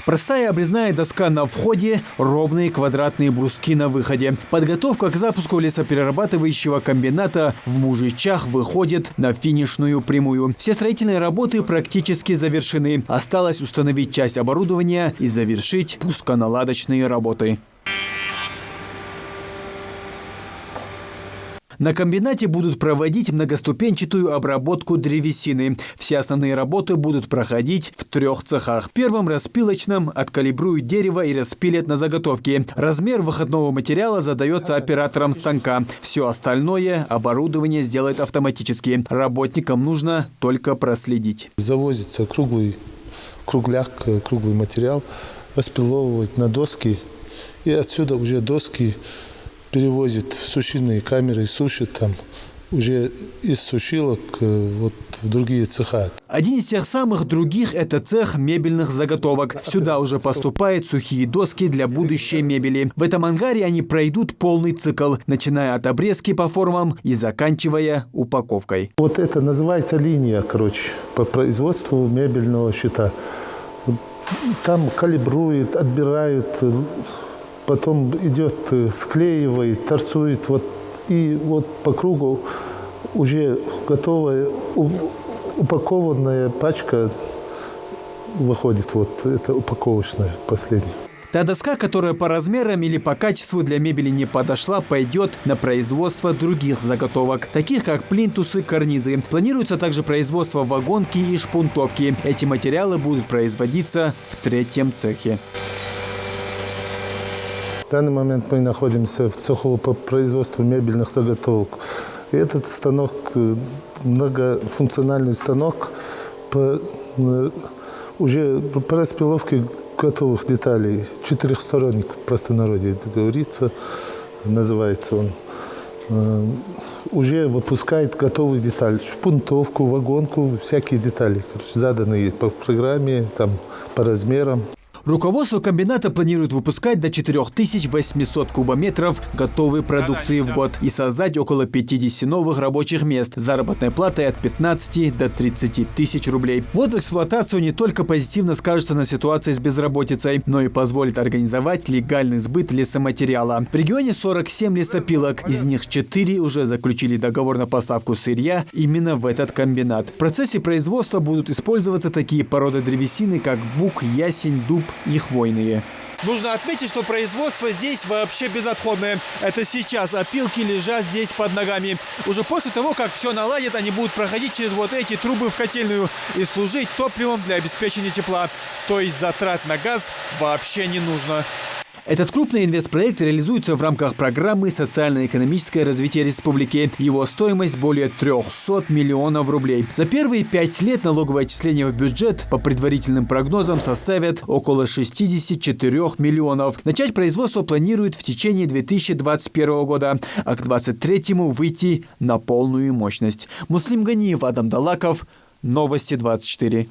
Простая обрезная доска на входе, ровные квадратные бруски на выходе. Подготовка к запуску лесоперерабатывающего комбината в Мужичах выходит на финишную прямую. Все строительные работы практически завершены. Осталось установить часть оборудования и завершить пусконаладочные работы. На комбинате будут проводить многоступенчатую обработку древесины. Все основные работы будут проходить в 3 цехах. В первом распилочном откалибруют дерево и распилят на заготовке. Размер выходного материала задается оператором станка. Все остальное оборудование сделает автоматически. Работникам нужно только проследить. Завозится круглый материал, распиловывать на доски. И отсюда уже доски перевозит в сушильные камеры, сушит там уже из сушилок в другие цеха. Один из тех самых других – это цех мебельных заготовок. Сюда уже поступают сухие доски для будущей мебели. В этом ангаре они пройдут полный цикл, начиная от обрезки по формам и заканчивая упаковкой. Вот это называется линия, по производству мебельного щита. Там калибруют, отбирают. Потом идет, склеивает, торцует, и по кругу уже готовая упакованная пачка выходит. Это упаковочная последняя. Та доска, которая по размерам или по качеству для мебели не подошла, пойдет на производство других заготовок, таких как плинтусы, карнизы. Планируется также производство вагонки и шпунтовки. Эти материалы будут производиться в 3-м цехе. В данный момент мы находимся в цеху по производству мебельных заготовок. И этот станок, многофункциональный станок, уже по распиловке готовых деталей, 4-сторонник, в простонародье говорится, называется он, уже выпускает готовые детали, шпунтовку, вагонку, всякие детали, заданные по программе, по размерам. Руководство комбината планирует выпускать до 4800 кубометров готовой продукции в год и создать около 50 новых рабочих мест с заработной платой от 15 до 30 тысяч рублей. Ввод в эксплуатацию не только позитивно скажется на ситуации с безработицей, но и позволит организовать легальный сбыт лесоматериала. В регионе 47 лесопилок, из них 4 уже заключили договор на поставку сырья именно в этот комбинат. В процессе производства будут использоваться такие породы древесины, как бук, ясень, дуб и хвойные. Нужно отметить, что производство здесь вообще безотходное. Это сейчас опилки лежат здесь под ногами. Уже после того, как все наладят, они будут проходить через эти трубы в котельную и служить топливом для обеспечения тепла. То есть затрат на газ вообще не нужно. Этот крупный инвестпроект реализуется в рамках программы «Социально-экономическое развитие республики». Его стоимость более 300 миллионов рублей. За первые 5 лет налоговые отчисления в бюджет по предварительным прогнозам составят около 64 миллионов. Начать производство планируют в течение 2021 года, а к 2023 выйти на полную мощность. Муслим Ганиев, Адам Далаков, Новости 24.